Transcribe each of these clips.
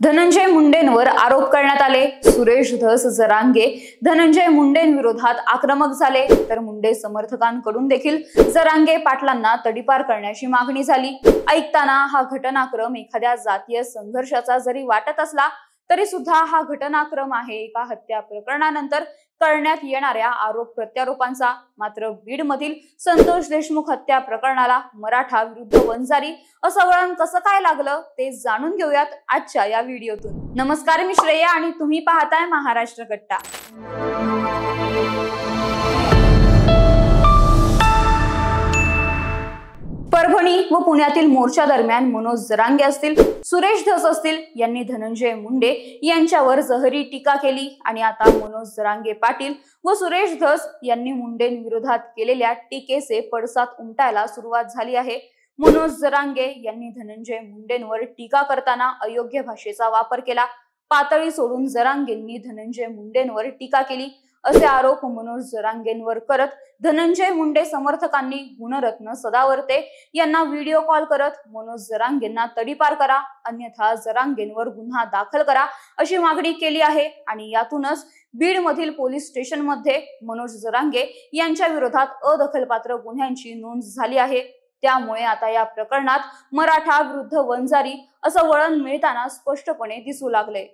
धनंजय मुंडेंवर आरोप करण्यात आले। सुरेश धस जरांगे धनंजय मुंडेंविरोधात आक्रमक झाले, तर मुंडे समर्थकांकडून देखील जरांगे पाटलांना तडीपार करण्याची मागणी झाली। ऐकताना हा घटनाक्रम एखाद्या जातीय संघर्षाचा जरी वाटत असला तरी सुद्धा हा घटनाक्रम आहे एका हत्या प्रकरणानंतर करण्यात येणाऱ्या आरोप प्रत्यारोपांचा। मात्र बीड मधील संतोष देशमुख हत्या प्रकरणाला मराठा विरुद्ध वंजारी असं वळण कसं काय लागलं ते जाणून घेऊयात आजच्या या व्हिडिओतून। नमस्कार, मी श्रेया आणि तुम्ही पाहताय महाराष्ट्र कट्टा। परभणी व पुण्यातील मोर्चा दरम्यान मनोज जरांगे असतील, सुरेश धस असतील यांनी धनंजय मुंडे यांच्यावर जहरी टीका केली आणि आता मनोज जरांगे पाटील व सुरेश धस यांनी मुंडेंविरोधात केलेल्या टीकेचे पडसाद उमटायला सुरुवात झाली आहे। मनोज जरांगे यांनी धनंजय मुंडेंवर टीका करताना अयोग्य भाषेचा वापर केला। पातळी सोडून जरांगेंनी धनंजय मुंडेंवर टीका केली असे आरोप मनोज जरांगेंवर करत धनंजय मुंडे समर्थकांनी गुणरत्न सदावर्ते यांना व्हिडिओ कॉल करत मनोज जरांगेंना तडीपार करा, अन्यथा जरांगेंवर गुन्हा दाखल करा अशी मागणी केली आहे। आणि यातूनच बीड मधील पोलीस स्टेशन मध्ये मनोज जरांगे यांच्या विरोधात अदखलपात्र गुन्ह्यांची नोंद झाली आहे। त्यामुळे आता या प्रकरणात मराठा विरुद्ध वंजारी असं वळण मिळताना स्पष्टपणे दिसू लागले।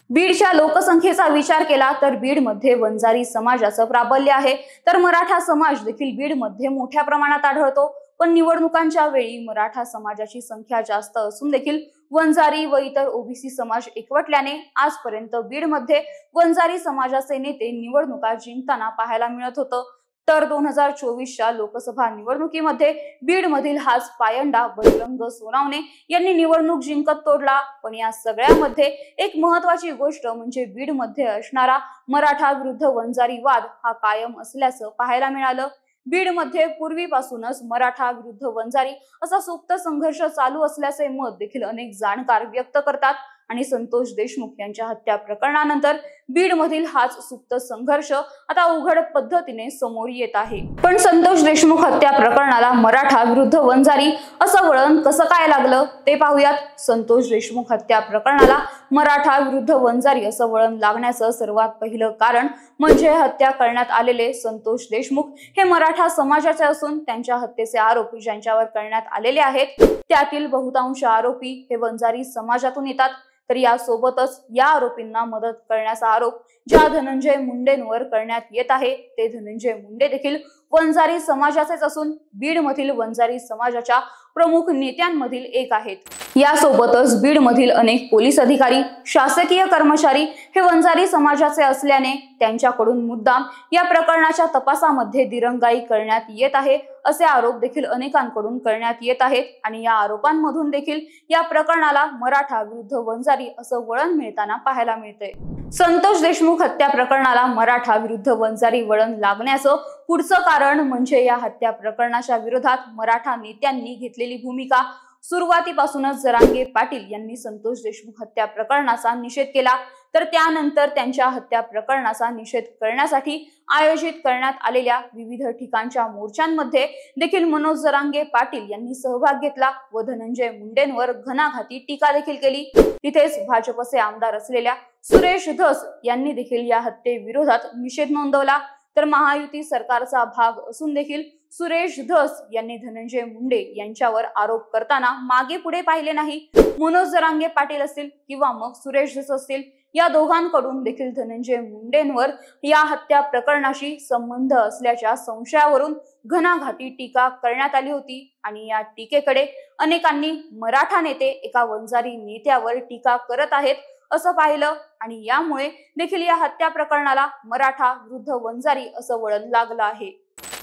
बीडच्या लोकसंख्येचा विचार केला तर बीड मध्ये वंजारी समाजाचं प्राबल्य आहे, तर मराठा समाज देखील बीड मध्ये मोठ्या प्रमाणात आढळतो। पण निवडणुकांच्या वेळी मराठा समाजाची संख्या जास्त असून देखील वंजारी व इतर ओबीसी समाज एकवटल्याने आजपर्यंत बीड मध्ये वंजारी समाजाचे नेते निवडणुका जिंकताना पाहायला मिळत होतं। तर 2024च्या लोकसभा निवडणुकीमध्ये बीड मधील हाच पायंडा बजरंग सोनवणे यांनी निवडणूक जिंकत तोडला। पण या सगळ्यामध्ये एक महत्त्वाची गोष्ट म्हणजे बीड मध्ये असणारा मराठा विरुद्ध वंजारी वाद हा कायम असल्याचं पाहायला मिळालं। बीड मध्ये पूर्वीपासूनच मराठा विरुद्ध वंजारी असा सुप्त संघर्ष चालू असल्याचे मत देखील अनेक जाणकार व्यक्त करतात आणि संतोष देशमुख यांच्या हत्या प्रकरणानंतर बीड मधील हाच सुप्त संघर्ष आता उघड पद्धतीने समोर येत आहे। पण संतोष देशमुख हत्या प्रकरणाला मराठा विरुद्ध वंजारी असं वळण कसं काय लागलं ते पाहूयात। संतोष देशमुख हत्या प्रकरणाला मराठा विरुद्ध वंजारी असं वळण लागण्याचं सर्वात पहिलं कारण म्हणजे हत्या करण्यात आलेले संतोष देशमुख हे मराठा समाजाचे असून त्यांच्या हत्येचे आरोप ज्यांच्यावर करण्यात आलेले आहेत त्यातील बहुतांश आरोपी हे वंजारी समाजातून येतात। तर यासोबतच या आरोपींना मदत करण्याचा आरोप ज्या धनंजय मुंडेंवर करण्यात येत आहे ते धनंजय मुंडे देखील वंजारी समाजाचेच असून बीड मधील वंजारी समाजाच्या प्रमुख नेत्यांमधील एक आहेत। यासोबतच बीड मधील अनेक पोलीस अधिकारी, शासकीय कर्मचारी हे वंजारी समाजाचे असल्याने त्यांच्याकडून मुद्दाम या प्रकरणाच्या तपासामध्ये दिरंगाई करण्यात येत आहे असे आरोप देखील अनेकांकडून करण्यात येत आहेत। आणि या आरोपांमधून देखील या प्रकरणाला मराठा विरुद्ध वंजारी असं वळण मिळताना पाहायला मिळते। संतोष देशमुख हत्या प्रकरणाला मराठा विरुद्ध वंजारी वळण लागण्याचं पुढचं कारण म्हणजे या हत्या प्रकरणाच्या विरोधात मराठा नेत्यांनी घेतलेली भूमिका। सुरुवातीपासूनच जरांगे पाटील यांनी संतोष देशमुख हत्या प्रकरणाचा निषेध केला, तर त्यानंतर त्यांच्या हत्या प्रकरणाचा निषेध करण्यासाठी आयोजित करण्यात आलेल्या विविध ठिकाणच्या मोर्चांमध्ये देखील मनोज जरांगे पाटील यांनी सहभाग घेतला व धनंजय मुंडेंवर घणाघाती टीका देखील केली। तिथेच भाजपचे आमदार असलेल्या सुरेश धस यांनी देखील या हत्येविरोधात निषेध नोंदवला। तर महायुती सरकारचा भाग असून देखील सुरेश धस यांनी धनंजय मुंडे यांच्यावर आरोप करताना मागे पुढे पाहिले नाही। मनोज जरांगे पाटील असतील किंवा मग सुरेश धस असतील या दोघांकडून देखील धनंजय मुंडेंवर या हत्या प्रकरणाशी संबंध असल्याच्या संशयावरून घणाघाती टीका करण्यात आली होती। आणि या टीकेकडे अनेकांनी मराठा नेते एका वंजारी नेत्यावर टीका करत आहेत असं पाहिलं आणि यामुळे देखील या हत्या प्रकरणाला मराठा विरुद्ध वंजारी असं वळण लागलं आहे।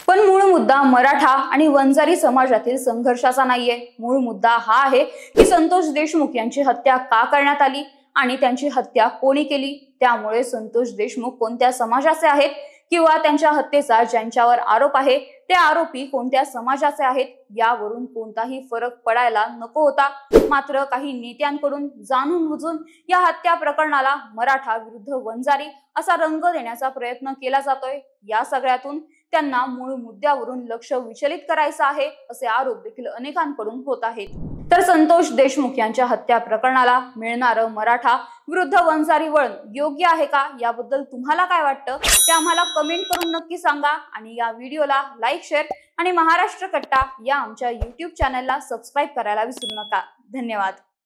पण मूळ मुद्दा मराठा आणि वंजारी समाजातील संघर्षाचा नाहीये। मूळ मुद्दा हा आहे की संतोष देशमुख यांची हत्या का करण्यात आली आणि त्यांची हत्या कोणी केली। त्यामुळे संतोष देशमुख कोणत्या समाजाचे आहेत किंवा त्यांच्या हत्येचा ज्यांच्यावर आरोप आहे ते आरोपी कोणत्या समाजाचे आहेत यावरून कोणताही फरक पडायला नको होता। मात्र काही नेत्यांकडून जाणून बुजून या हत्या प्रकरणाला मराठा विरुद्ध वंजारी असा रंग देण्याचा प्रयत्न केला जातोय। या सगळ्यातून त्यांना मूळ मुद्द्यावरून लक्ष विचलित करायचं आहे असे आरोप देखील अनेकांकडून होत आहेत। तर संतोष देशमुख यांच्या हत्या प्रकरणाला मिळणारं मराठा विरुद्ध वंजारी वळण योग्य आहे का, याबद्दल तुम्हाला काय वाटतं ते आम्हाला कमेंट करून नक्की सांगा. आणि या व्हिडिओला लाईक, शेअर आणि महाराष्ट्र कट्टा या आमच्या YouTube चॅनलला सबस्क्राईब करायला विसरू नका. धन्यवाद.